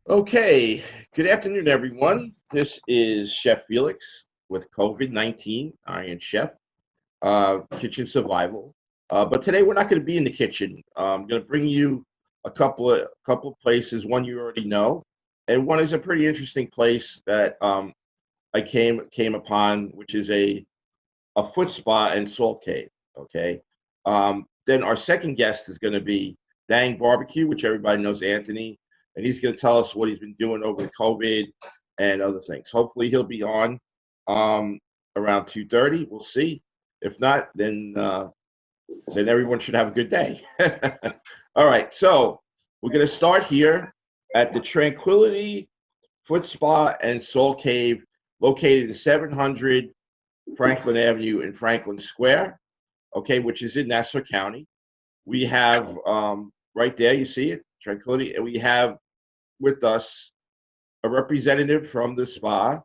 Okay, good afternoon, everyone. This is Chef Felix with COVID-19, Iron Chef, Kitchen Survival. But today we're not going to be in the kitchen. I'm going to bring you a couple of places. One you already know, and one is a pretty interesting place that I came upon, which is a foot spa and salt cave. Okay. Then our second guest is going to be Dang Barbecue, which everybody knows Anthony, and he's going to tell us what he's been doing over the COVID and other things. Hopefully, he'll be on um, around 2:30. We'll see. If not, then everyone should have a good day. All right, so we're going to start here at the Tranquility Foot Spa and Salt Cave, located in 700 Franklin Avenue in Franklin Square, okay, which is in Nassau County. We have right there, you see it, Tranquility, and we have with us a representative from the spa,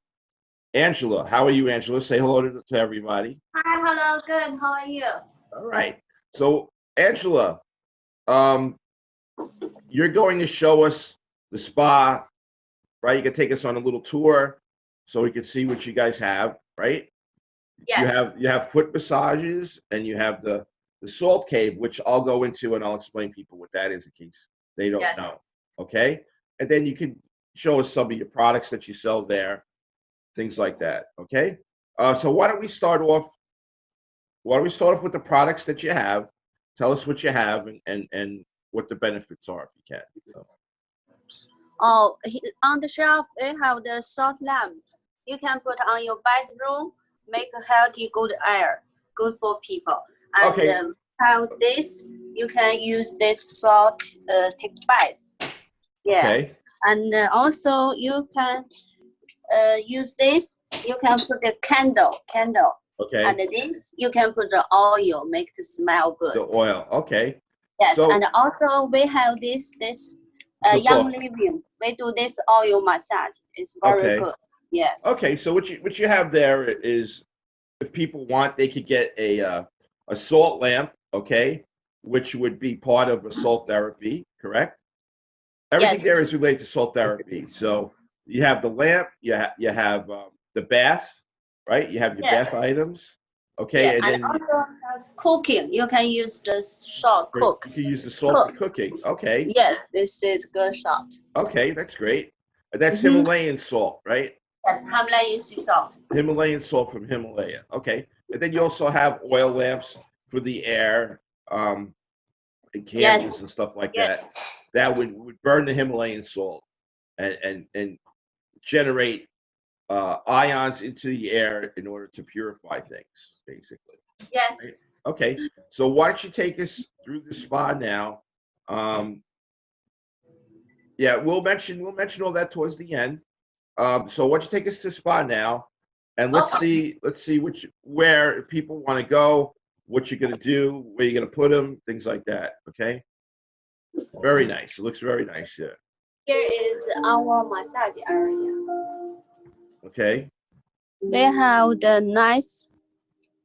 Angela. How are you, Angela? Say hello to everybody. Hi, hello, good. How are you? All right. So, Angela, um, you're going to show us the spa, right? You can take us on a little tour so we can see what you guys have, right? Yes. You have foot massages and you have the salt cave, which I'll go into and I'll explain people what that is in case they don't Yes. know. Okay, and then you can show us some of your products that you sell there, things like that. Okay, so why don't we start off? Why don't we start off with the products that you have? Tell us what you have and what the benefits are if you can. So, Oh, on the shelf, we have the salt lamp. You can put on your bedroom, make a healthy, good air, good for people. And okay, have this, you can use this salt, take bath. Yeah. okay, And also you can use this. You can put a candle. okay. And this, you can put the oil, make it smell good. The oil. Okay. Yes, So, and also we have this the young book. living. We do this oil massage. It's very Okay. good. Yes. Okay. So what you have there is, if people want, they could get a salt lamp. Okay, which would be part of a salt therapy. Correct. Everything there Yes. is related to salt therapy. So you have the lamp. You have the bath. Right. You have your Yeah. bath items. Yeah, Okay, and and then also has cooking. You can use the salt you cook. can use the salt for Cook. cooking. Okay. Yes, this is good salt. Okay, that's great. That's Mm-hmm. Himalayan salt, right? Yes, Himalayan sea salt. Himalayan salt from Himalaya. Okay. And then you also have oil lamps for the air, and candles and Yes. stuff like Yes. that. That would burn the Himalayan salt and generate ions into the air in order to purify things, basically. Right? Yes. Okay. So why don't you take us through the spa now? Um, yeah, we'll mention all that towards the end. So why don't you take us to spa now, and let's see where people want to go, what you're gonna do, where you're gonna put them, things like that. Okay, very nice. It looks very nice here. Here is our massage area. Okay, We have the nice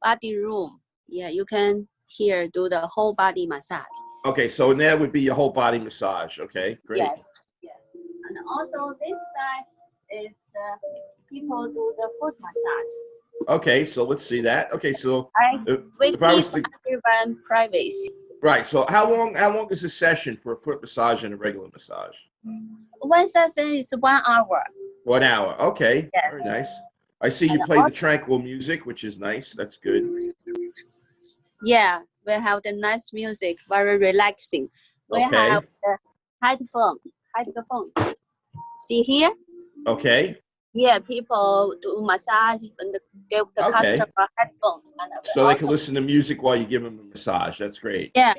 body room. Yeah, you can here do the whole body massage. okay. So that would be your whole body massage. Okay, great. Yes. Yes. And also this side is people do the foot massage. Okay, so let's see that. Okay, so We if I keep was to everyone privacy. right, so how long is a session for a foot massage and a regular massage? One session is 1 hour. 1 hour. Okay, Yes. very nice. I see you And play the also, tranquil music, which is nice. That's good. yeah, we have the nice music, very relaxing. We Okay. have the headphone. See here? Okay. Yeah, people do massage and give the Okay. customer headphone. And So they also, can listen to music while you give them a massage. That's great. yeah,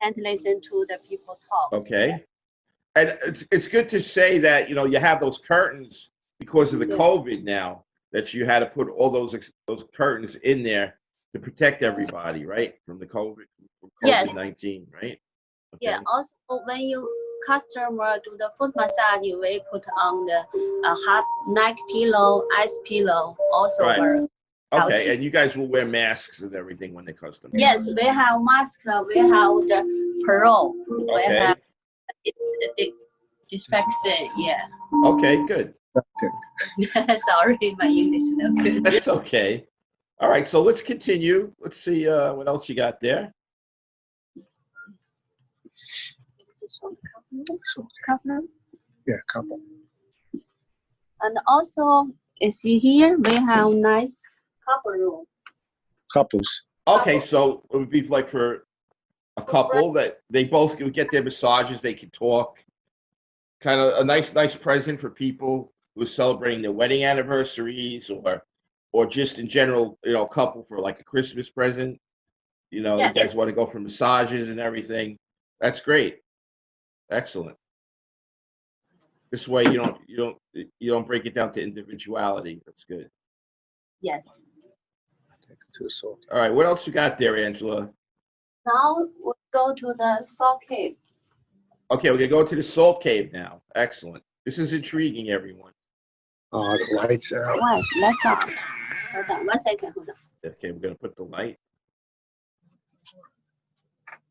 and listen to the people talk. Okay. And it's good to say that, you have those curtains because of the COVID now, that you had to put all those curtains in there to protect everybody, right? From the Yes. COVID-19, right? Okay. Yeah, also when you customer do the foot massage, we put on the hot neck pillow, ice pillow, also Right. very healthy. Okay, and you guys will wear masks and everything when they custom. Yes, we have mask, we have the pro. We Okay. have, it's a big Disinfection, yeah. Okay, good. Sorry, my English is not good. That's okay. All right, so let's continue. Let's see what else you got there. Couple. Yeah, couple. And also, you see here, we have nice couple room. Couples. Okay, so it would be like for a couple that they both could get their massages, they could talk. Kind of a nice present for people who are celebrating their wedding anniversaries or just in general, you know, a couple for like a Christmas present. You know, Yes. you guys want to go for massages and everything. That's great. Excellent. This way you don't break it down to individuality. That's good. Yes. Take them to the salt. All right, what else you got there, Angela? Now we go to the salt cave. Okay, we're gonna go to the salt cave now. Excellent. This is intriguing, everyone. The lights are out. Right, let's out. Hold on, 1 second, hold on. Okay, we're gonna put the light.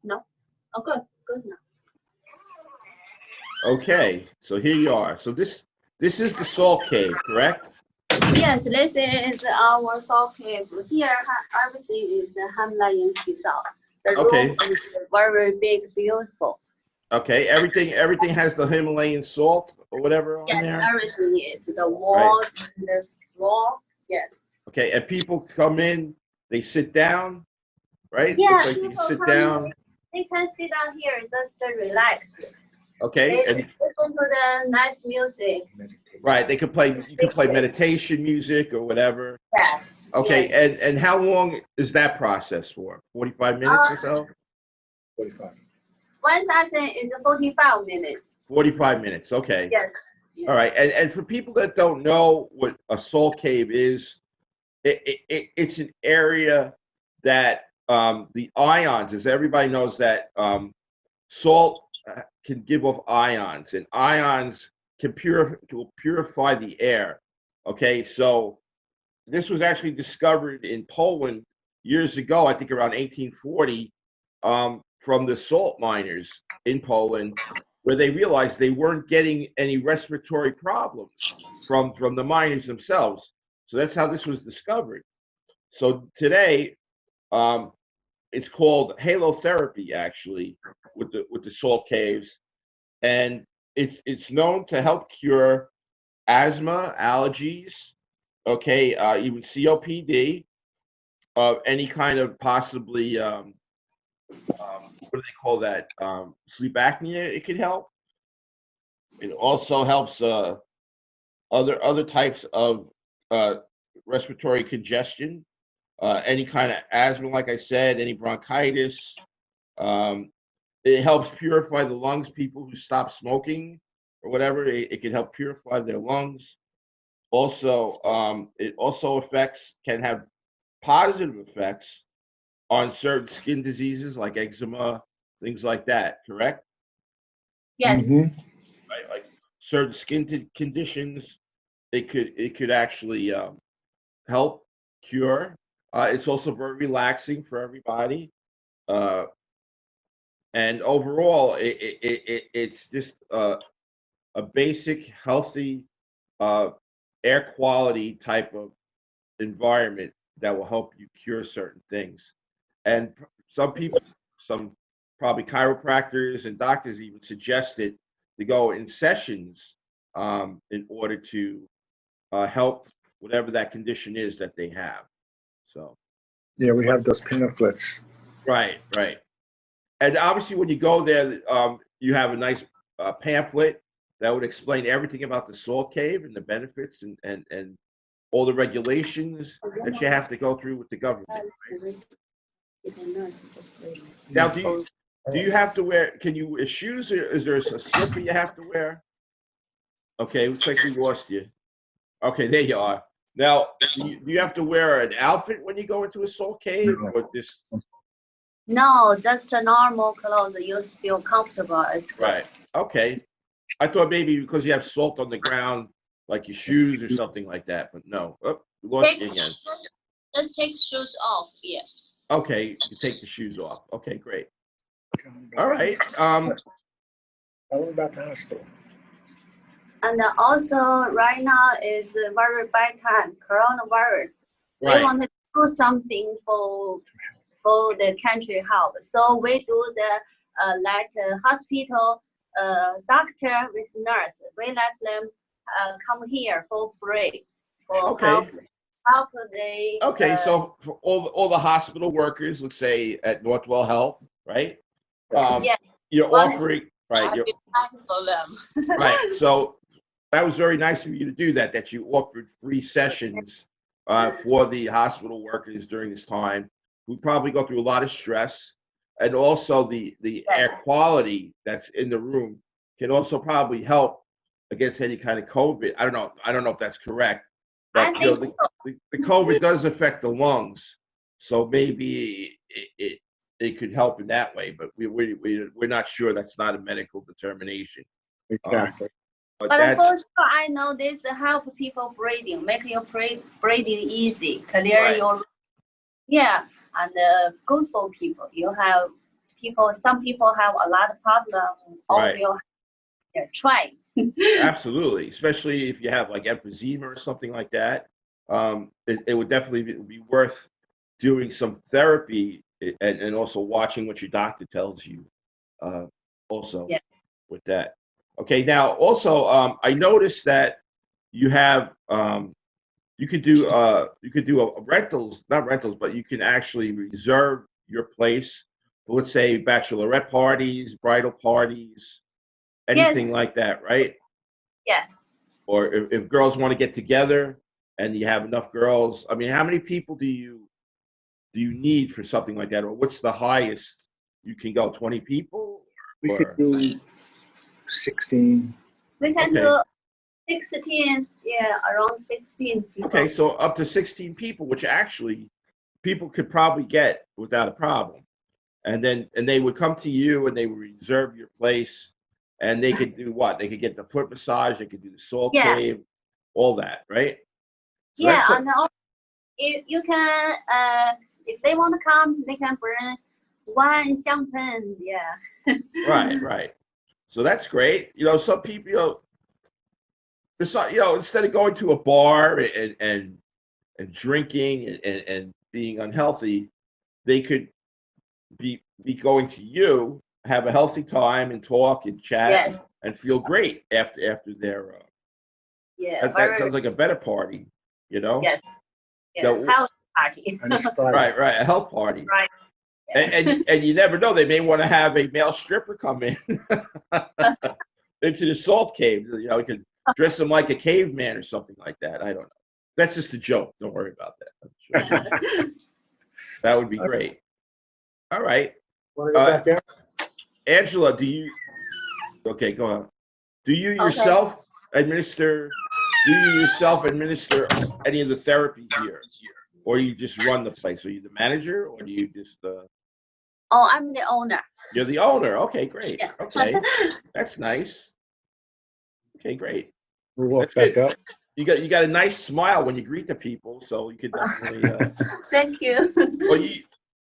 No? Oh, good now. Okay, so here you are. So this is the salt cave, correct? Yes, this is our salt cave. Here, everything is Himalayan sea salt. The Okay. room is very big, beautiful. Okay, everything has the Himalayan salt or whatever on Yes, there. everything is the wall, the floor. Yes. Okay, and people come in, they sit down, right? Yeah, Looks like you can people sit come down. They can sit down here, just relax. Okay, They and listen to the nice music. right, you can play meditation music or whatever. Yes. Okay, Yes. and how long is that process for? 45 minutes or so? 45. One session is 45 minutes. 45 minutes. Okay. Yes. Yes. All right, and for people that don't know what a salt cave is, it's an area that the ions, as everybody knows, that salt can give off ions, and ions will purify the air. Okay, so this was actually discovered in Poland years ago, I think around 1840, from the salt miners in Poland, where they realized they weren't getting any respiratory problems from the miners themselves. So that's how this was discovered. So today, it's called halotherapy, actually, with the salt caves, and it's known to help cure asthma, allergies, okay, even COPD, any kind of possibly what do they call that? Sleep apnea. It can help. It also helps other types of respiratory congestion, any kind of asthma, like I said, any bronchitis. It helps purify the lungs. People who stop smoking or whatever, it can help purify their lungs. Also, it also can have positive effects on certain skin diseases like eczema, things like that. Correct? Yes. Mhm. Right, like certain skin conditions, it could actually help cure. It's also very relaxing for everybody, and overall, it's just a basic, healthy, air quality type of environment that will help you cure certain things. And some people, some probably chiropractors and doctors even suggested to go in sessions in order to help whatever that condition is that they have. So, Yeah, we have those pamphlets. right. And obviously, when you go there, you have a nice pamphlet that would explain everything about the salt cave and the benefits and all the regulations that you have to go through with the government. Right? Now, do you have to wear? Can you wear shoes? Or is there a slipper you have to wear? Okay, looks like we lost you. Okay, there you are. Now, do you have to wear an outfit when you go into a salt cave, No. or just No, just a normal clothes. You feel comfortable. It's good. right? Okay, I thought maybe because you have salt on the ground, like your shoes or something like that, but no. Oh, we lost you again. Just take shoes off. Yeah. Okay, you take the shoes off. Okay, great. All right. Tell them about the hospital. And also, right now is a very bad time, coronavirus. We Right. want to do something for the country health. So we do the like hospital, doctor with nurse. We let them come here for free for Okay. help they. Okay, so for all the hospital workers, let's say at Northwell Health, right? Yeah. You're One- offering, right? I You're, feel bad for them. right. So that was very nice of you to do that. That you offered free sessions for the hospital workers during this time, who probably go through a lot of stress, and also the air quality that's in the room can also probably help against any kind of COVID. I don't know if that's correct, I but you know, think the COVID does affect the lungs, so maybe it could help in that way. But we're not sure. That's not a medical determination. Exactly. But that's for sure, I know this help people breathing, make your breathing easy, clear Right. your, and good for people. You have some people have a lot of problems. Right. Try. absolutely, especially if you have like emphysema or something like that. It would definitely be worth doing some therapy and also watching what your doctor tells you. Also Yeah. with that. Okay, now also I noticed that you have you could do a rentals, not rentals, but you can actually reserve your place for, let's say, bachelorette parties, bridal parties, anything Yes. like that, right? Yeah. Or if girls want to get together and you have enough girls, I mean, how many people do you need for something like that? Or what's the highest you can go? 20 people? We Or, could do 16. We can Okay. do 16. Yeah, around 16 people. okay, so up to 16 people, which actually people could probably get without a problem. And they would come to you and they would reserve your place, and they could do what? They could get the foot massage, they could do the salt Yeah. cave, all that, right? So Yeah, that's and also, if you can, if they want to come, they can bring one champagne. Yeah. right. So that's great. You know, some people, instead of going to a bar and drinking and being unhealthy, they could be going to you, have a healthy time and talk and chat Yes. and feel great after their. Yeah. That sounds like a better party, you know? Yes. Yeah. So- House party. And a spa. Right, a health party. Right. And you never know, they may want to have a male stripper come in into the salt cave. You know, you could dress him like a caveman or something like that. I don't know. That's just a joke. Don't worry about that. I'm sure. That would be great. All right. Want to go back there? Angela, okay, go on. Do you yourself administer any of the therapy here? Or you just run the place? Are you the manager, or do you just Oh, I'm the owner. You're the owner. Okay, great. Yeah. Okay. That's nice. Okay, great. We'll walk That's back up. You got a nice smile when you greet the people, so you could definitely Thank you. well,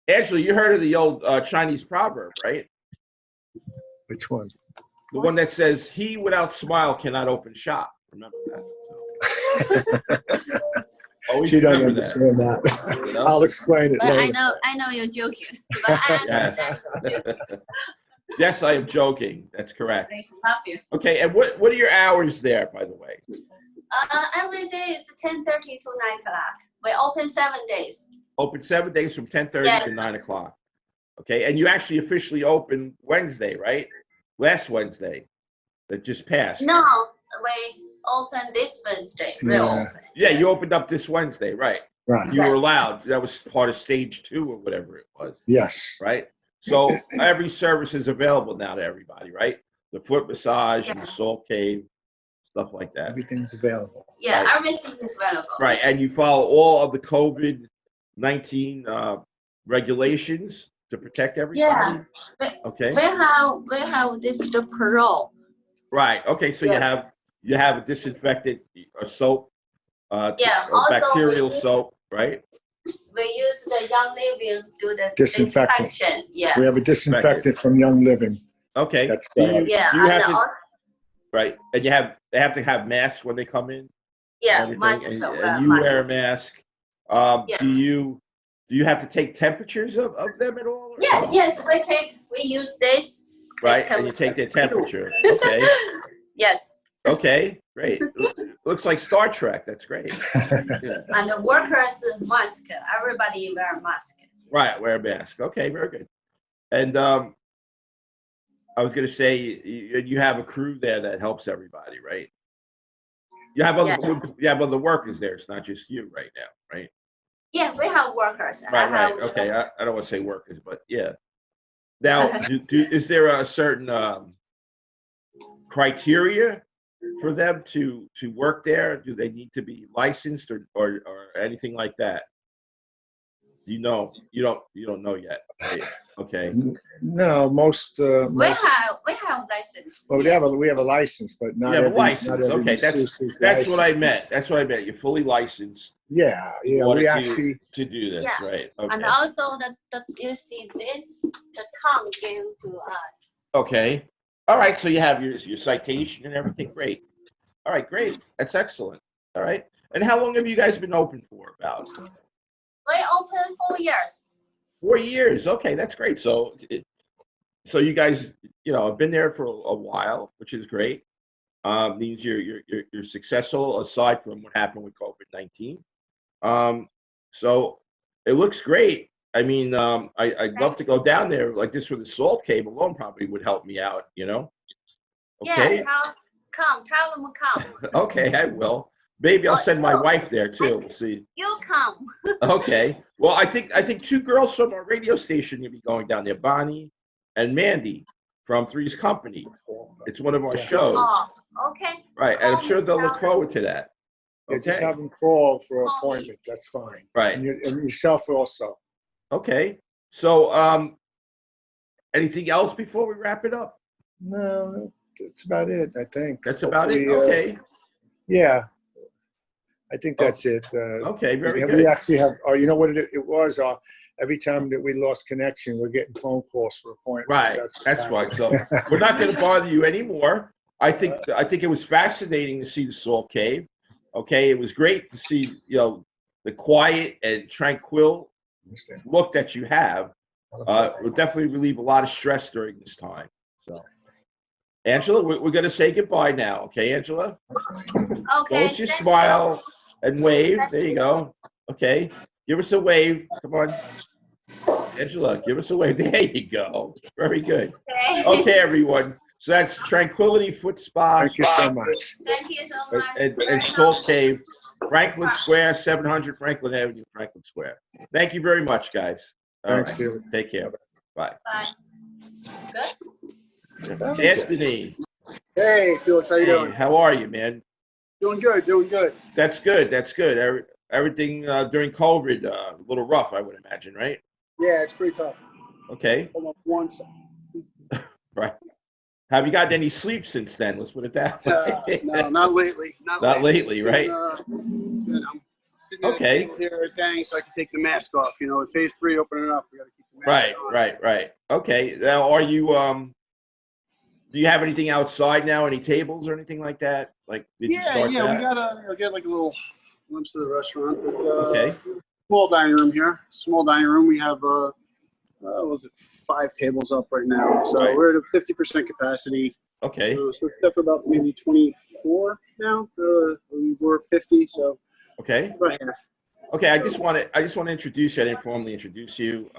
Angela, you heard of the old Chinese proverb, right? Which one? The one that says, "He without smile cannot open shop." Remember that. So. Always She doesn't remember that. understand that. You know? I'll explain it But later. I know you're joking. But I understand you're joking. Yes, I am joking. That's correct. Thank you. Okay, and what are your hours there, by the way? Every day it's 10:30 to 9 o'clock. We open 7 days. Open 7 days from 10:30 to Yes. 9 o'clock. Okay, and you actually officially opened Wednesday, right? Last Wednesday that just passed. No, we open this Wednesday. We Yeah. open. Yeah, you opened up this Wednesday, right? Right. You were Yes. allowed. That was part of stage 2 or whatever it was, Yes. right? So every service is available now to everybody, right? The foot massage and the salt cave, stuff like that. Everything's available. Yeah, Right. everything is available. Right, and you follow all of the COVID-19 regulations to protect everybody? Yeah. Okay. We have this the parole. Right. Okay. So Yeah. you have a disinfectant soap, Yeah, or also bacterial we use- soap, right? We use the Young Living do the Disinfectant. disinfection. Yeah. We have a disinfectant from Young Living. Okay. That's, Do you, Yeah, do you and have to also, Right, and they have to have masks when they come in. Yeah, Everything, must and wear you mask. wear a mask. Yes. Do you have to take temperatures of them at all? Or Yes, no? yes, we use this. Right, and you take their temperature. Okay, Yes, okay, great. Looks like Star Trek. That's great. Yeah. and the workers mask. Everybody wear mask. Right, wear a mask. Okay, very good. And I was going to say you have a crew there that helps everybody, right? You have other workers there. It's not just you right now, right? Yeah, we have workers. Right. Okay, I don't want to say workers, but yeah. Now, is there a certain criteria for them to work there? Do they need to be licensed or anything like that? You know, you don't know yet, right? Okay. No, most. We have license. Well, we have a license, but not You have a every. license. Not every Okay, masseuse is that's what I licensed. meant. That's what I meant. You're fully licensed. Yeah, we actually. to do this, Yeah. right? Okay. And also you see this, the tongue gave to us. Okay. All right. So you have your citation and everything. Great. All right. Great. That's excellent. All right. And how long have you guys been open for? About We open 4 years. 4 years. Okay, that's great. So you guys, have been there for a while, which is great. Means you're successful aside from what happened with COVID-19. So it looks great. I mean, I'd love to go down there like this for the salt cave alone. Probably would help me out. Okay. Yeah, tell them come. Okay, I will. Maybe I'll send my wife there too. We'll see. You come. Okay. Well, I think 2 girls from our radio station will be going down there, Bonnie and Mandy from Three's Company. It's one of our shows. Oh, okay. Right, and I'm sure they'll look forward to that. Yeah, just Okay. have them call for Call me. appointment. That's fine. Right. And yourself also. Okay. So, anything else before we wrap it up? No, that's about it. I think. That's about it. Hopefully, Okay. Yeah, I think that's it. Okay. Very we good. actually have. Oh, you know what it was? Every time that we lost connection, we're getting phone calls for appointments. Right. That's right. So we're not going to bother you anymore. I think it was fascinating to see the Salt Cave. Okay, it was great to see the quiet and tranquil look that you have. Will definitely relieve a lot of stress during this time. So, Angela, we're going to say goodbye now. Okay, Angela. Okay. Close your smile and wave. There you go. Okay, give us a wave. Come on, Angela. Give us a wave. There you go. Very good. Okay. Okay, everyone. So that's Tranquility Foot Spa. Thank you so much. Thank you so much. And Salt Cave, Franklin Square, 700 Franklin Avenue, Franklin Square. Thank you very much, guys. All Thanks, right. Felix. Take care. Bye. Bye. Good. Anthony. Hey, Felix, how you Hey, doing? how are you, man? Doing good, doing good. That's good. That's good. Everything during COVID, a little rough, I would imagine, right? Yeah, it's pretty tough. Okay. Hold on one second. Right. Have you gotten any sleep since then? Let's put it that way. No, not lately. Not lately, right? I'm sitting at Okay. a table here at Dang so I can take the mask off. With phase 3 opening up, we got to keep the mask on. Right. Okay. Now, are you do you have anything outside now? Any tables or anything like that? Like, did you start We that? got get like a little glimpse of the restaurant. But, Okay. Small dining room here. Small dining room. We have 5 tables up right now. So Right. we're at a 50% capacity. Okay. So we're set for about maybe 24 now. We were 50, so Okay. about half. Okay. I just want to introduce you. I didn't formally introduce you.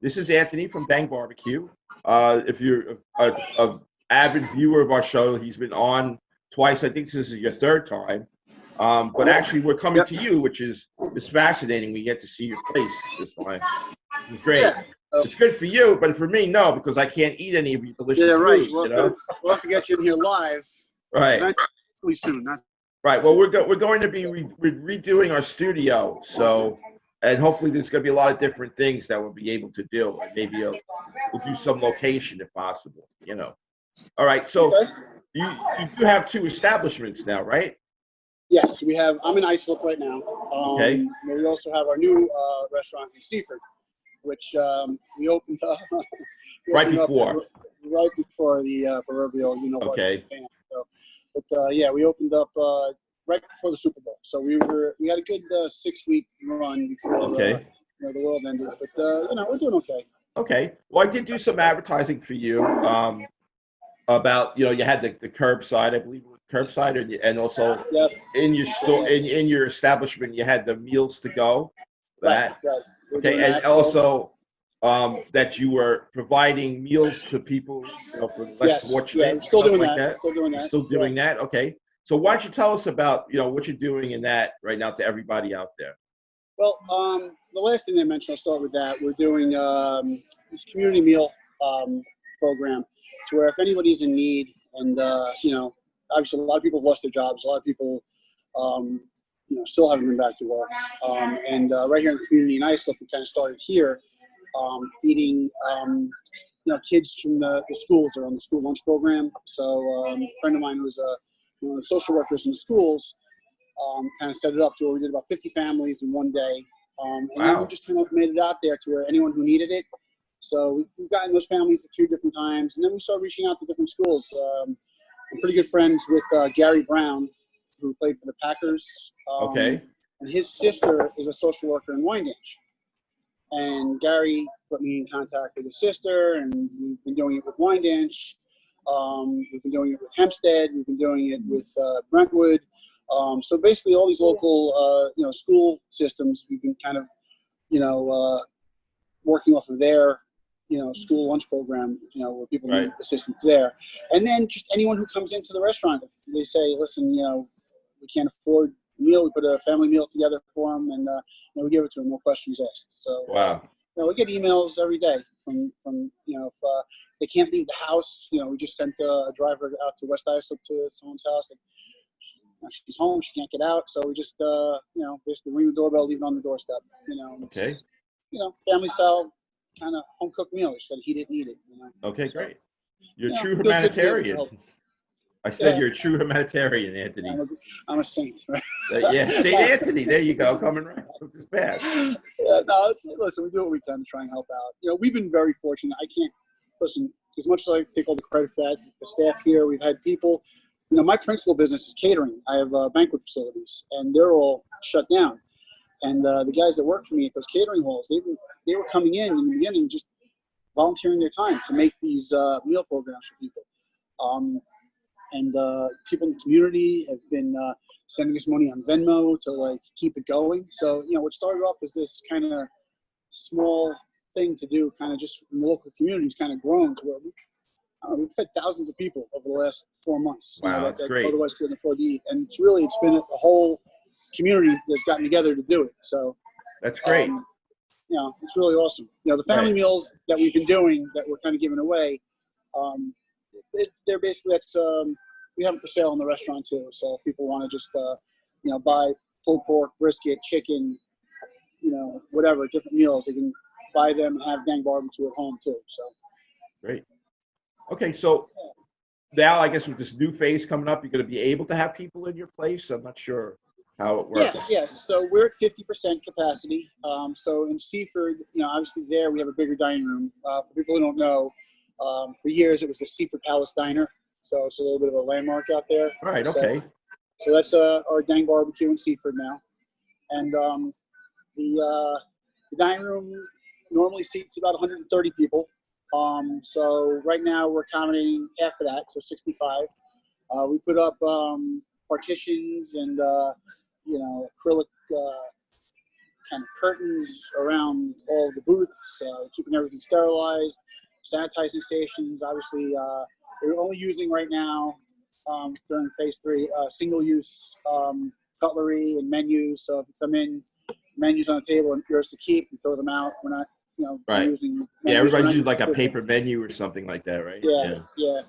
This is Anthony from Bang Barbecue. If you're a avid viewer of our show, he's been on twice. I think this is your 3rd time. But actually, we're coming to you, which is fascinating. We get to see your place this time. It's great. Yeah. It's good for you, but for me, no, because I can't eat any of your delicious food. We'll have to get you in here live. Right. Eventually soon. Not Right. Well, we're going to be redoing our studio, so, and hopefully there's going to be a lot of different things that we'll be able to do. Maybe we'll do some location if possible. All right. So you do have 2 establishments now, right? Yes, we have. I'm in Islip right now. Okay. We also have our new restaurant in Seaford, which we opened up Right before. right before the proverbial, Okay. fan. So But yeah, we opened up right before the Super Bowl, so we had a good 6-week run before the world ended. But we're doing okay. Okay. Well, I did do some advertising for you about you had the curbside, I believe, curbside, and also in your store, in your establishment, you had the meals to go. That right. okay, and also that you were providing meals to people, for less fortunate. Yeah, still doing like that. Still doing that. Still doing that. Okay. So why don't you tell us about what you're doing in that right now to everybody out there? Well, the last thing they mentioned, I'll start with that. We're doing this community meal program to where if anybody's in need, and obviously a lot of people have lost their jobs, a lot of people still haven't been back to work, and right here in the community in Islip, we kind of started here feeding kids from the schools. They're on the school lunch program. So a friend of mine who's one of the social workers in the schools kind of set it up to where we did about 50 families in one day. And then we just kind of made it out there to where anyone who needed it. So we've gotten those families a few different times. And then we started reaching out to different schools. I'm pretty good friends with Gary Brown, who played for the Packers. Okay. And his sister is a social worker in Wyandanch. And Gary put me in contact with his sister, and we've been doing it with Wyandanch. We've been doing it with Hempstead. We've been doing it with Brentwood. So basically all these local, school systems, we've been kind of, working off of their, school lunch program, where people need assistance there. And then just anyone who comes into the restaurant, if they say, listen, we can't afford a meal, we put a family meal together for them, and we give it to them, no questions asked. So we get emails every day from if they can't leave the house, we just sent a driver out to West Islip to someone's house. And she's home, she can't get out, so we just basically ring the doorbell, leave it on the doorstep. Okay. Family style kind of home cooked meal. You just got to heat it and eat it. Okay, great. You're a true humanitarian. I said you're a true humanitarian, Anthony. I'm a saint, right? St. Anthony. There you go, coming right up this path. Yeah, no, listen, we do what we can to try and help out. We've been very fortunate. I can't listen as much as I take all the credit for that. The staff here, we've had people. My principal business is catering. I have banquet facilities, and they're all shut down. And the guys that work for me at those catering halls, they were coming in the beginning, just volunteering their time to make these meal programs for people. And people in the community have been sending us money on Venmo to keep it going. So what started off as this kind of small thing to do, kind of just in the local communities, kind of grown to where we've fed thousands of people over the last 4 months. Wow, that's great. Otherwise couldn't afford to eat. And it's been a whole community that's gotten together to do it. So that's great. It's really awesome. The family meals that we've been doing that we're kind of giving away, they're basically we have them for sale in the restaurant too. So if people want to just buy pulled pork, brisket, chicken, whatever, different meals, they can buy them and have gang barbecue at home too. So great. Okay, so now I guess with this new phase coming up, you're going to be able to have people in your place. I'm not sure how it works. Yes. So we're at 50% capacity. So in Seaford, obviously there we have a bigger dining room. For people who don't know, for years it was the Seaford Palace Diner. So it's a little bit of a landmark out there. All right. Okay. So that's our gang barbecue in Seaford now, and the dining room normally seats about 130 people. So right now we're accommodating half of that, so 65. We put up partitions and acrylic kind of curtains around all the booths, keeping everything sterilized. Sanitizing stations, obviously, we're only using right now during phase 3 single-use cutlery and menus. So if you come in, menus on the table and yours to keep, you throw them out. We're not using. Everybody do like a paper menu or something like that, right? Yeah.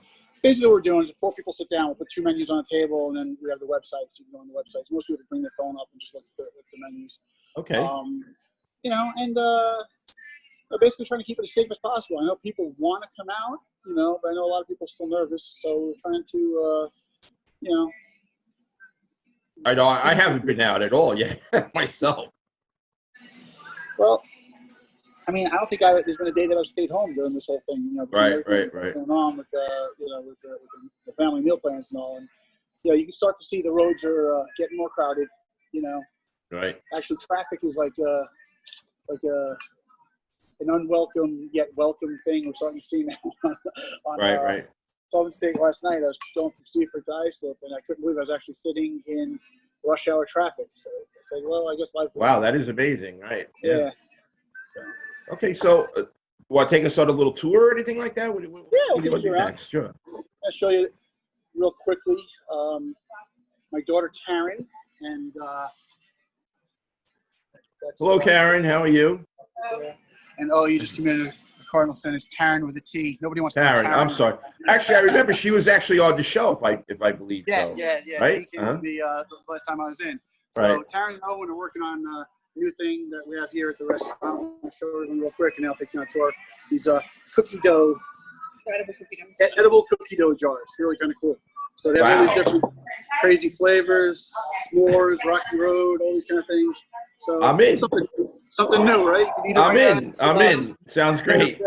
Basically, what we're doing is if 4 people sit down, we'll put 2 menus on the table, and then we have the website, so you can go on the website. So most people bring their phone up and just look at the menus. Okay. We're basically trying to keep it as safe as possible. I know people want to come out, but I know a lot of people are still nervous, so we're trying to, I know I haven't been out at all yet myself. Well, I mean, I don't think there's been a day that I've stayed home during this whole thing. Right. What's going on with, with the family meal plans and all. And you can start to see the roads are getting more crowded. You know, Right. actually, traffic is like an unwelcome yet welcome thing we're starting to see now. On, Right. Sullivan State last night, I was going from Seaford to Islip, and I couldn't believe I was actually sitting in rush hour traffic. So I said, well, I guess life. Wow, that is amazing. Right. Yeah. Okay, so want to take us on a little tour or anything like that? What do you want to do around. next? Sure. I'll show you real quickly. My daughter Karen, and Hello, Karen. How are you? And you just committed a Cardinal sin. It's Taryn with a T. Nobody wants to know Karen. Taryn. I'm sorry. Actually, I remember she was actually on the show, if I believe so. Yeah. Right? She came to me the last time I was in. So Right. Taryn and Owen are working on a new thing that we have here at the restaurant. I'll show them real quick, and I'll take you on a tour. These cookie dough, edible cookie dough jars. Really kind of cool. So they have all these different crazy flavors, s'mores, Rocky Road, all these kind of things. So I'm in. Something new, right? I'm in. Sounds great.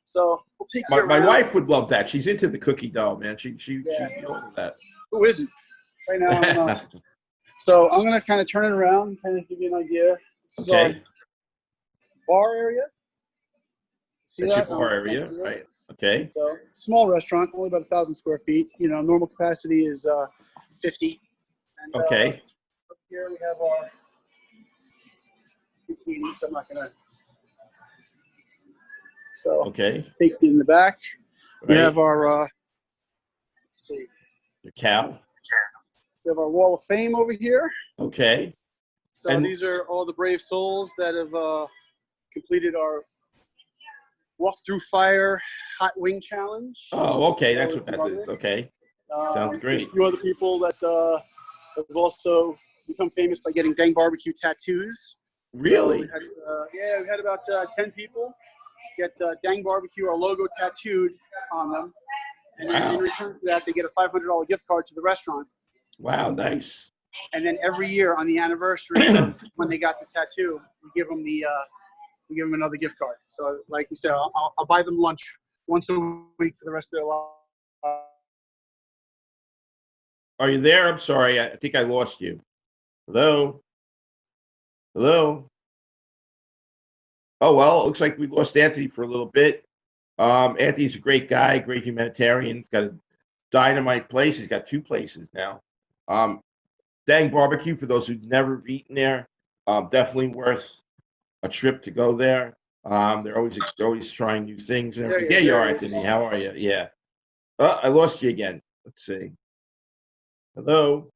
So we'll take you My around. wife would love that. She's into the cookie dough, man. She knows that. Who isn't? Right now, So I'm going to kind of turn it around, kind of give you an idea. This is our bar area. See That's that? your bar area, right? Okay. So small restaurant, only about 1,000 square feet. You know, normal capacity is 50. And, Okay. up here we have our bikinis. I'm not going to. So Okay. take you in the back. We Right. have our, let's see. The cow. We have our Wall of Fame over here. Okay. So And- these are all the brave souls that have completed our Walk Through Fire Hot Wing Challenge. Oh, okay. That's what that is. Okay. Sounds There's great. a few other people that have also become famous by getting Dang Barbecue tattoos. Really? So we had about 10 people get Dang Barbecue, our logo, tattooed on them. And then in return for that, they get a $500 gift card to the restaurant. Wow, nice. And then every year on the anniversary of when they got the tattoo, we give them another gift card. So like you said, I'll buy them lunch once a week for the rest of their life. Are you there? I'm sorry. I think I lost you. Hello? Hello? Oh, well, it looks like we lost Anthony for a little bit. Anthony's a great guy, great humanitarian. He's got a dynamite place. He's got 2 places now. Dang Barbecue, for those who've never eaten there, definitely worth a trip to go there. They're always trying new things and everything. There you are, Anthony. How are you? Yeah. I lost you again. Let's see. Hello.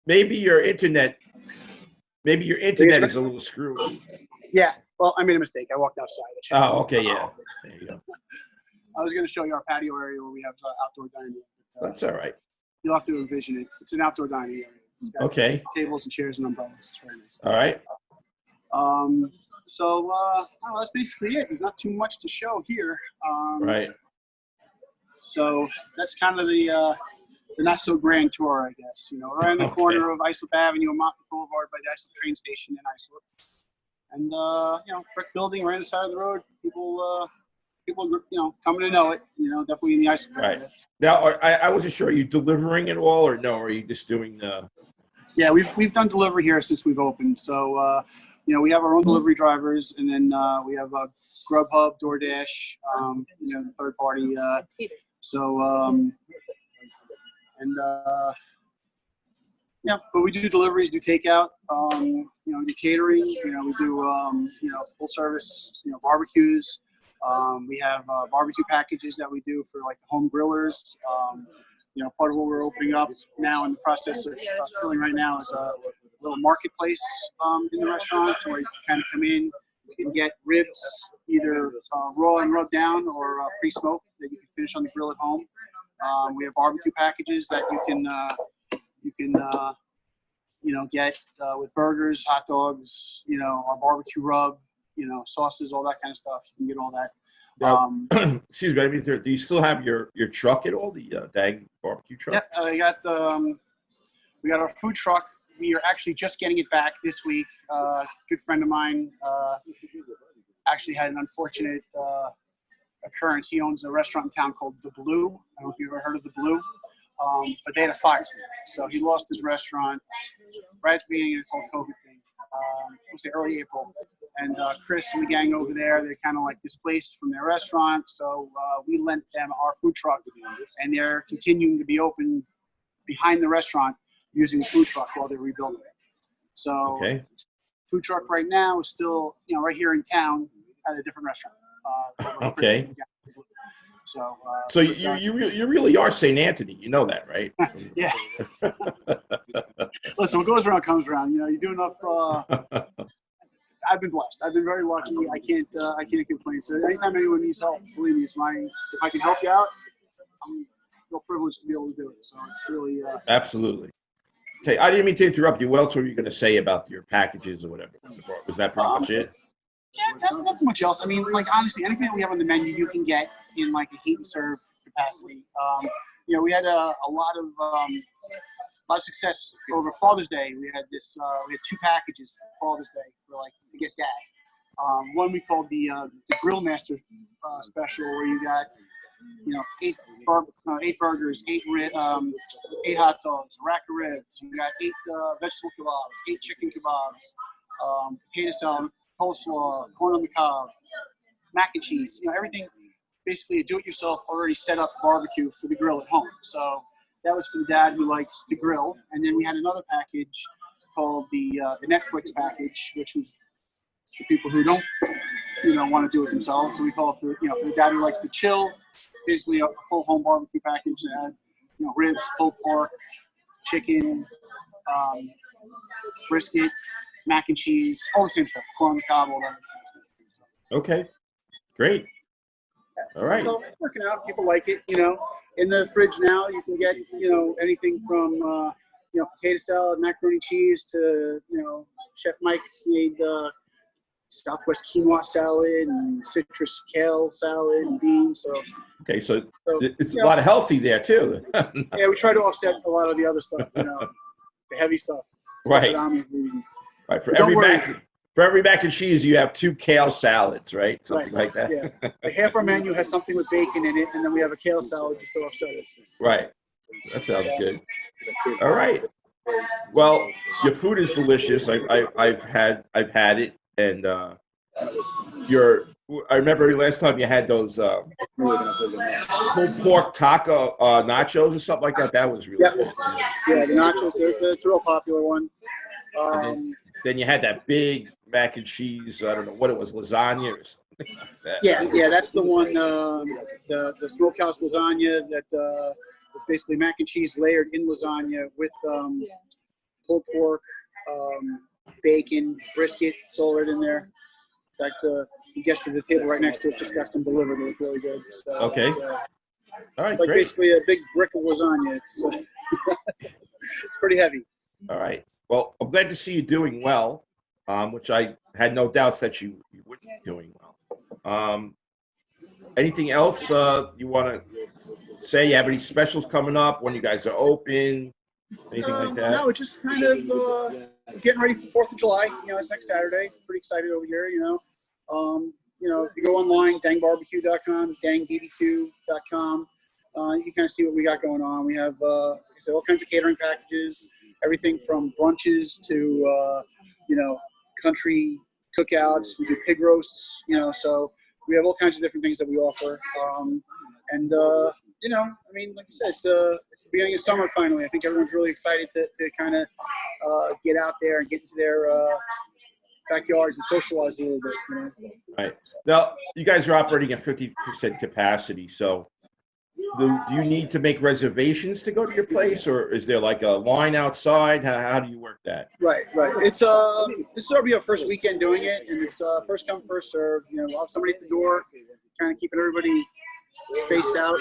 Maybe your internet is a little screwy. Yeah. Well, I made a mistake. I walked outside. Oh, okay. Yeah. There you go. I was going to show you our patio area where we have outdoor dining. That's all right. You'll have to envision it. It's an outdoor dining area. It's got tables and chairs and umbrellas. It's very nice. All right. That's basically it. There's not too much to show here. Right. So that's kind of the not so grand tour, I guess. You know, we're on the corner of Islip Avenue and Moffett Boulevard by the Islip train station in Islip. And, brick building right on the side of the road. People, coming to know it, definitely in the Islip area. Right. Now, I wasn't sure, are you delivering it all or no? Or are you just doing the... Yeah, we've done delivery here since we've opened. So, we have our own delivery drivers, and then we have Grubhub, DoorDash, the third party. But we do deliveries, do takeout, we do catering, we do, full service, barbecues. We have barbecue packages that we do for like the home grillers. Part of what we're opening up now in the process of filling right now is a little marketplace in the restaurant where you can kind of come in, you can get ribs either raw and rubbed down or pre-smoked that you can finish on the grill at home. We have barbecue packages that you can get with burgers, hot dogs, our barbecue rub, sauces, all that kind of stuff. You can get all that. Excuse me, do you still have your truck at all, the Dang Barbecue truck? Yeah, we got our food truck. We are actually just getting it back this week. A good friend of mine actually had an unfortunate occurrence. He owns a restaurant in town called The Blue. I don't know if you've ever heard of The Blue. but they had a fire. So he lost his restaurant right at the beginning of this whole COVID thing. I would say early April. And Chris and the gang over there, they're kind of like displaced from their restaurant. So we lent them our food truck, and they're continuing to be open behind the restaurant using the food truck while they're rebuilding it. So food truck right now is still, right here in town at a different restaurant. Okay. So, So you really are St. Anthony. You know that, right? Yeah. Listen, what goes around comes around. You do enough. I've been blessed. I've been very lucky. I can't complain. So anytime anyone needs help, believe me, if I can help you out, I'm real privileged to be able to do it. So it's really absolutely. Okay, I didn't mean to interrupt you. What else were you going to say about your packages or whatever? Was that pretty much it? Yeah, not much else. I mean, honestly, anything that we have on the menu, you can get in a heat and serve capacity. We had a lot of success over Father's Day. We had 2 packages for Father's Day for to get dad. One we called the Grill Master special, where you got 8 burgers, 8 hot dogs, a rack of ribs. You got 8 vegetable kebabs, 8 chicken kebabs, potato salad, coleslaw, corn on the cob, mac and cheese. Everything, basically a do-it-yourself, already set up barbecue for the grill at home. So that was for the dad who likes to grill. And then we had another package called the Netflix package, which was for people who don't want to do it themselves. So we call it for the dad who likes to chill. Basically a full home barbecue package that had ribs, pulled pork, chicken, brisket, mac and cheese, all the same stuff, corn on the cob, all that kind of stuff. Okay, great. All right. So it's working out. People like it. In the fridge now, you can get anything from potato salad, macaroni cheese to Chef Mike's made Southwest quinoa salad and citrus kale salad and beans. So it's a lot of healthy there too. Yeah, we try to offset a lot of the other stuff. The heavy stuff. Right. Right. For every mac and cheese, you have 2 kale salads, right? Something like that. Yeah. Half our menu has something with bacon in it, and then we have a kale salad just to offset it. Right. That sounds good. All right. Well, your food is delicious. I've had it, and I remember last time you had those pulled pork taco nachos or something like that. That was really good. Yeah, the nachos. It's a real popular one. Then you had that big mac and cheese. I don't know what it was, lasagna or something like that. Yeah, that's the one. The smokehouse lasagna that is basically mac and cheese layered in lasagna with pulled pork, bacon, brisket. It's all right in there. In fact, the guest at the table right next to us just got some delivered. It looked really good. So okay. All right, it's like great. basically a big brick of lasagna. It's pretty heavy. All right. Well, I'm glad to see you doing well, which I had no doubts that you would be doing well. Anything else you want to say? You have any specials coming up when you guys are open? Anything like that? No, it's just kind of getting ready for 4th of July. It's next Saturday. Pretty excited over here, if you go online, dangbarbecue.com, dangbb2.com, you can kind of see what we got going on. We have, all kinds of catering packages, everything from brunches to, country cookouts. We do pig roasts, so we have all kinds of different things that we offer. Like I said, it's the beginning of summer finally. I think everyone's really excited to kind of get out there and get into their backyards and socialize a little bit. Right. Now, you guys are operating at 50% capacity, so do you need to make reservations to go to your place, or is there like a line outside? How do you work that? Right. It's this will be our first weekend doing it, and it's first come, first serve. We'll have somebody at the door, kind of keeping everybody spaced out.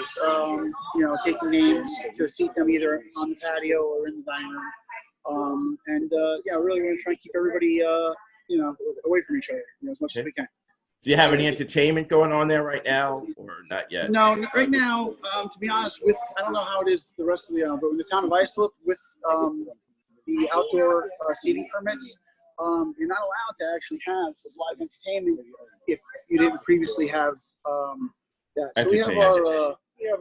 Taking names to seat them either on the patio or in the dining room. Really want to try and keep everybody away from each other, as much as we can. Do you have any entertainment going on there right now, or not yet? No, right now, to be honest, I don't know how it is the rest of the but in the town of Islip, with the outdoor seating permits, you're not allowed to actually have live entertainment if you didn't previously have that. So we have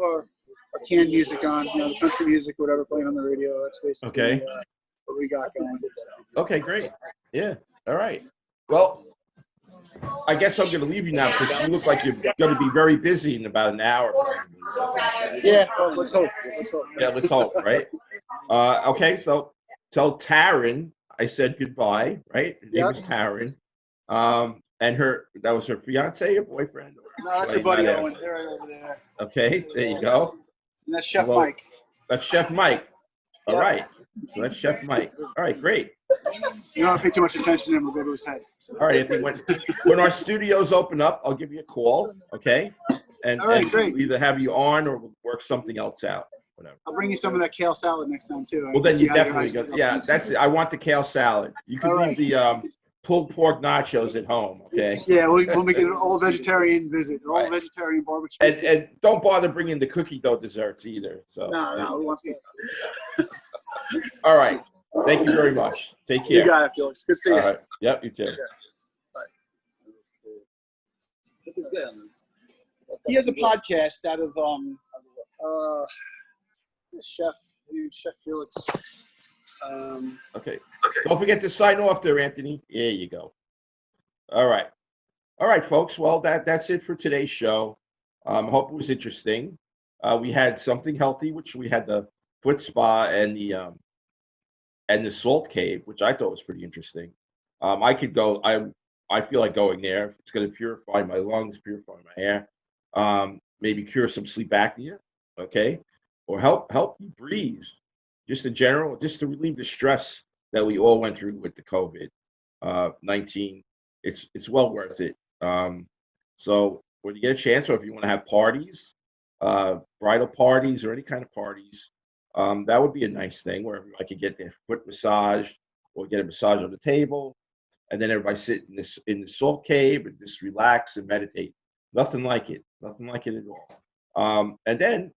our canned music on, the country music, whatever playing on the radio. That's basically Okay. what we got going. So. Okay, great. Yeah. All right. Well, I guess I'm going to leave you now because you look like you're going to be very busy in about an hour. Yeah, well, let's hope. Let's hope. Yeah, let's hope, right? Okay, so tell Taryn I said goodbye, right? Her name is Taryn. And that was her fiance or boyfriend? No, that's her buddy Owen. They're right over there. Okay, there you go. And that's Chef Mike. That's Chef Mike. All right. So that's Chef Mike. All right, great. You don't have to pay too much attention to him. We'll go to his head. So. All right, Anthony, when our studios open up, I'll give you a call, okay? And, all right, and great. we'll either have you on or we'll work something else out. Whatever. I'll bring you some of that kale salad next time too. Well, then you definitely go. Yeah, that's it. I want the kale salad. You can leave the pulled pork nachos at home, okay? Yeah, we'll make it an all vegetarian visit, an all vegetarian barbecue. And don't bother bringing the cookie dough desserts either. So no, we want to. All right. Thank you very much. Take care. You got it, Felix. Good to see you. All right. Yep, you too. Bye. He has a podcast out of Chef Felix. Okay. Don't forget to sign off there, Anthony. There you go. All right. All right, folks. Well, that's it for today's show. Hope it was interesting. We had something healthy, which we had the foot spa and the salt cave, which I thought was pretty interesting. I could go. I feel like going there. It's going to purify my lungs, purify my hair, maybe cure some sleep apnea, okay, or help you breathe, just in general, just to relieve the stress that we all went through with the COVID-19. It's well worth it. So when you get a chance, or if you want to have parties, bridal parties or any kind of parties, that would be a nice thing where everybody could get their foot massaged or get a massage on the table, and then everybody sit in the salt cave and just relax and meditate. Nothing like it at all. And then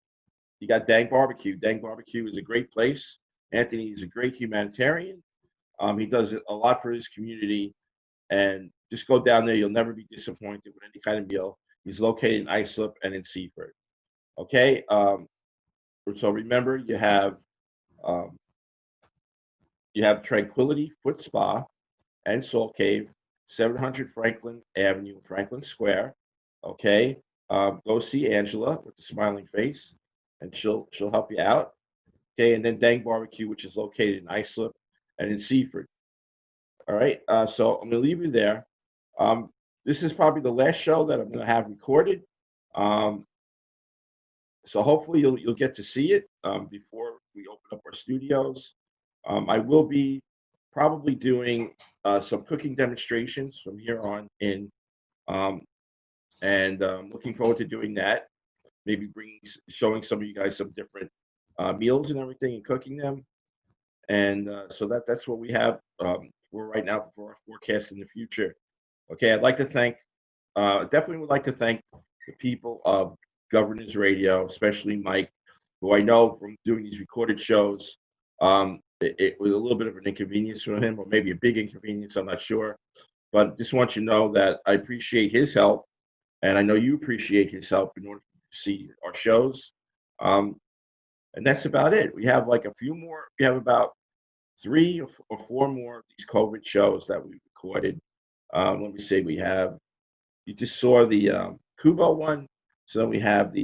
you got Dang Barbecue. Dang Barbecue is a great place. Anthony is a great humanitarian. He does a lot for his community, and just go down there. You'll never be disappointed with any kind of meal. He's located in Islip and in Seaford. Okay. So remember, you have Tranquility Foot Spa and Salt Cave, 700 Franklin Avenue, Franklin Square. Okay, go see Angela with the smiling face, and she'll help you out. Okay, and then Dang Barbecue, which is located in Islip and in Seaford. All right, so I'm gonna leave you there. This is probably the last show that I'm gonna have recorded. So hopefully you'll get to see it before we open up our studios. I will be probably doing some cooking demonstrations from here on in, and looking forward to doing that. Maybe showing some of you guys some different meals and everything, and cooking them. And so that's what we have for right now for our forecast in the future. Okay, I'd like to definitely would like to thank the people of Governors Radio, especially Mike, who I know from doing these recorded shows, it was a little bit of an inconvenience for him, or maybe a big inconvenience, I'm not sure. But just want you to know that I appreciate his help, and I know you appreciate his help in order to see our shows. And that's about it. We have like a few more. We have about 3 or 4 more of these COVID shows that we recorded. Let me see. You just saw the Kubo one. So we have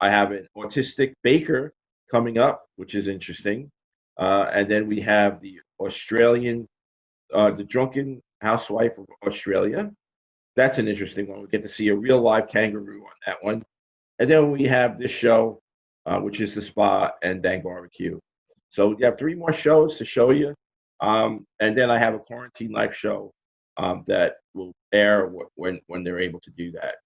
I have an autistic baker coming up, which is interesting. And then we have the Australian, the drunken housewife of Australia. That's an interesting one. We get to see a real live kangaroo on that one. And then we have this show, which is the spa and Dang Barbecue. So you have 3 more shows to show you. And then I have a quarantine life show that will air when they're able to do that.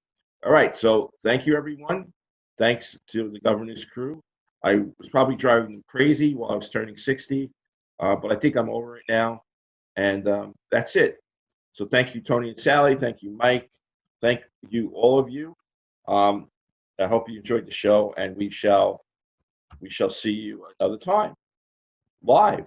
All right, so thank you, everyone. Thanks to the Governor's crew. I was probably driving them crazy while I was turning 60, but I think I'm over it now, and that's it. So thank you, Tony and Sally. Thank you, Mike. Thank you, all of you. I hope you enjoyed the show, and we shall see you another time live.